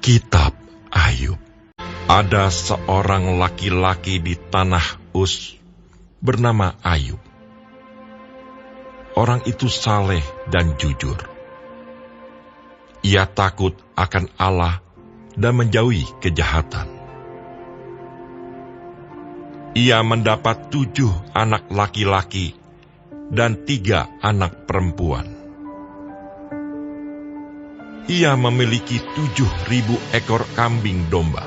Kitab Ayub. Ada seorang laki-laki di tanah Uz bernama Ayub. Orang itu saleh dan jujur. Ia takut akan Allah dan menjauhi kejahatan. Ia mendapat 7 anak laki-laki dan 3 anak perempuan. Ia memiliki 7.000 ekor kambing domba,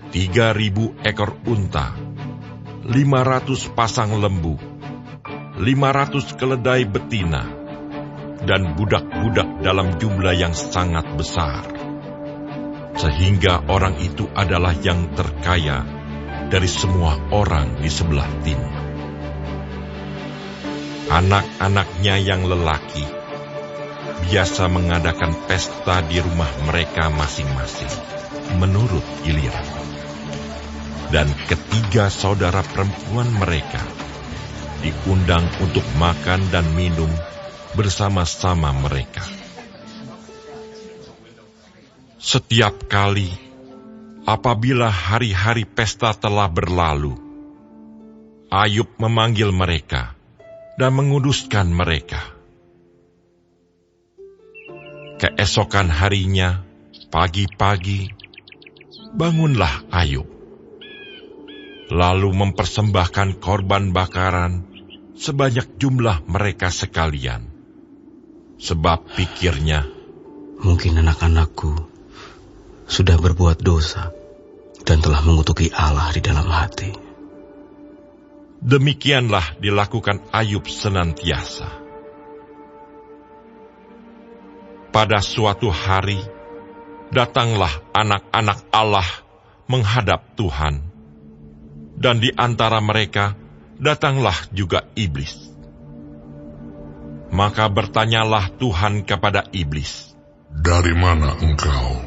3.000 ekor unta, 500 pasang lembu, 500 keledai betina, dan budak-budak dalam jumlah yang sangat besar. Sehingga orang itu adalah yang terkaya dari semua orang di sebelah timur. Anak-anaknya yang lelaki biasa mengadakan pesta di rumah mereka masing-masing, menurut giliran. Dan ketiga saudara perempuan mereka diundang untuk makan dan minum bersama-sama mereka. Setiap kali apabila hari-hari pesta telah berlalu, Ayub memanggil mereka dan menguduskan mereka. Keesokan harinya, pagi-pagi, bangunlah Ayub, lalu mempersembahkan korban bakaran sebanyak jumlah mereka sekalian. Sebab pikirnya, mungkin anak-anakku sudah berbuat dosa dan telah mengutuki Allah di dalam hati. Demikianlah dilakukan Ayub senantiasa. Pada suatu hari, datanglah anak-anak Allah menghadap Tuhan, dan di antara mereka datanglah juga iblis. Maka bertanyalah Tuhan kepada iblis, "Dari mana engkau?"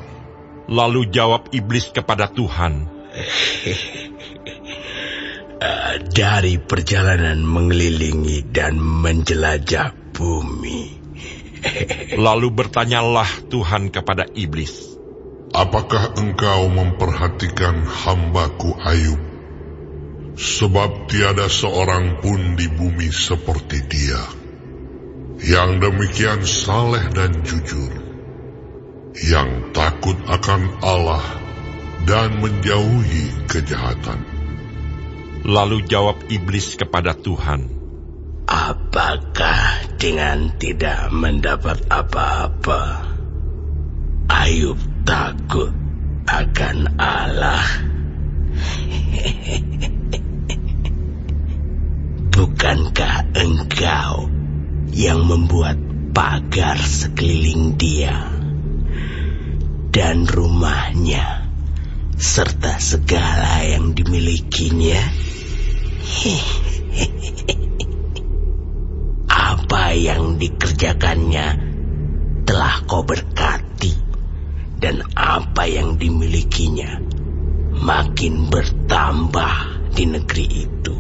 Lalu jawab iblis kepada Tuhan, "Dari perjalanan mengelilingi dan menjelajah bumi." Lalu bertanyalah Tuhan kepada iblis, "Apakah engkau memperhatikan hambaku Ayub? Sebab tiada seorang pun di bumi seperti dia, yang demikian saleh dan jujur, yang takut akan Allah dan menjauhi kejahatan." Lalu jawab iblis kepada Tuhan, "Apakah dengan tidak mendapat apa-apa, Ayub takut akan Allah? Bukankah engkau yang membuat pagar sekeliling dia dan rumahnya serta segala yang dimilikinya? Apa yang dikerjakannya telah kau berkati, dan apa yang dimilikinya makin bertambah di negeri itu.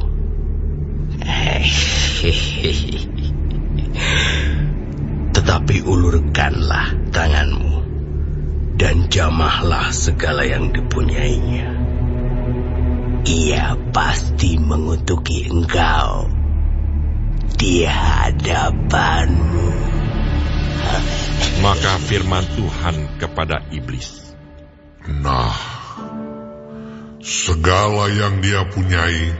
Tetapi ulurkanlah tanganmu dan jamahlah segala yang dipunyainya. Ia pasti mengutuki engkau di hadapanmu." Maka firman Tuhan kepada iblis, "Nah, segala yang dia punyai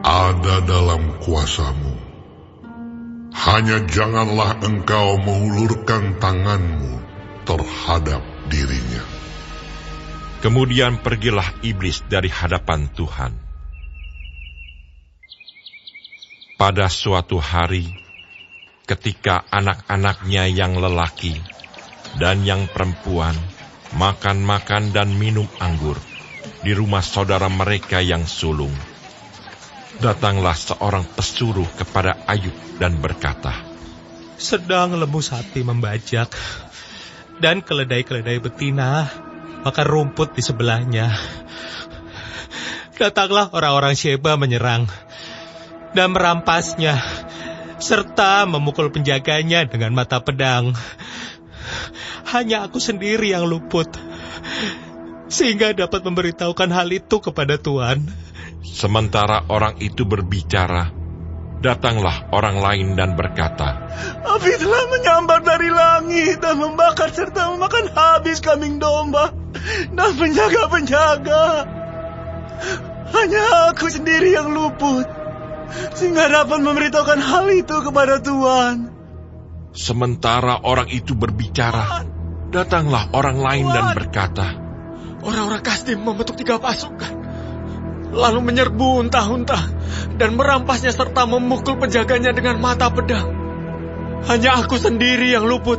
ada dalam kuasamu. Hanya janganlah engkau mengulurkan tanganmu terhadap dirinya." Kemudian pergilah iblis dari hadapan Tuhan. Pada suatu hari, ketika anak-anaknya yang lelaki dan yang perempuan makan-makan dan minum anggur di rumah saudara mereka yang sulung, datanglah seorang pesuruh kepada Ayub dan berkata, "Sedang lembu sapi membajak, dan keledai-keledai betina makan rumput di sebelahnya. Datanglah orang-orang Sheba menyerang dan merampasnya, serta memukul penjaganya dengan mata pedang. Hanya aku sendiri yang luput, sehingga dapat memberitahukan hal itu kepada Tuhan. Sementara orang itu berbicara, datanglah orang lain dan berkata, Api telah menyambar dari langit dan membakar serta memakan habis kambing domba dan penjaga-penjaga. Hanya aku sendiri yang luput, sehingga dapat memberitahukan hal itu kepada Tuhan. Sementara orang itu berbicara, datanglah orang lain dan berkata, Orang-orang Kasdim membentuk 3 pasukan, lalu menyerbu unta-unta dan merampasnya serta memukul penjaganya dengan mata pedang. Hanya aku sendiri yang luput,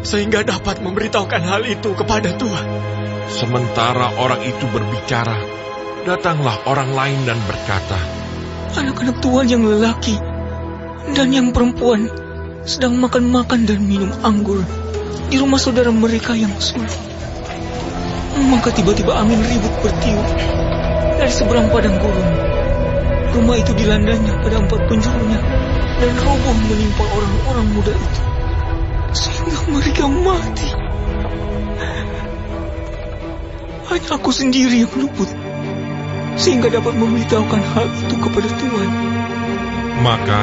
sehingga dapat memberitahukan hal itu kepada Tuhan. Sementara orang itu berbicara, datanglah orang lain dan berkata, Anak-anak Tuhan yang lelaki dan yang perempuan sedang makan-makan dan minum anggur di rumah saudara mereka yang sulung. Maka tiba-tiba angin ribut bertiup dari seberang padang gurun. Rumah itu dilandanya pada 4 penjurunya dan roboh menimpa orang-orang muda itu, sehingga mereka mati. Hanya aku sendiri yang luput, sehingga dapat memberitahukan hal itu kepada Tuhan. Maka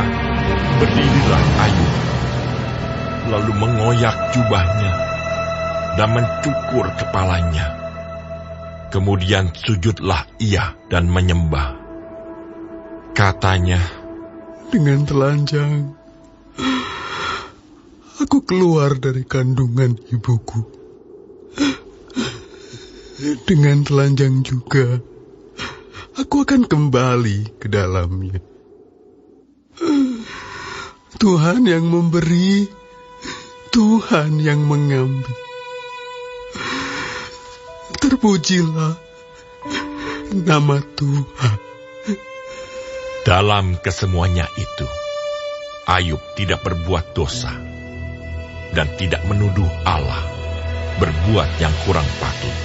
berdirilah Ayub, lalu mengoyak jubahnya dan mencukur kepalanya. Kemudian sujudlah ia dan menyembah. Katanya, Dengan telanjang aku keluar dari kandungan ibuku. Dengan telanjang juga aku akan kembali ke dalamnya. Tuhan yang memberi, Tuhan yang mengambil. Terpujilah nama Tuhan. dalam kesemuanya itu, Ayub tidak berbuat dosa dan tidak menuduh Allah berbuat yang kurang patut.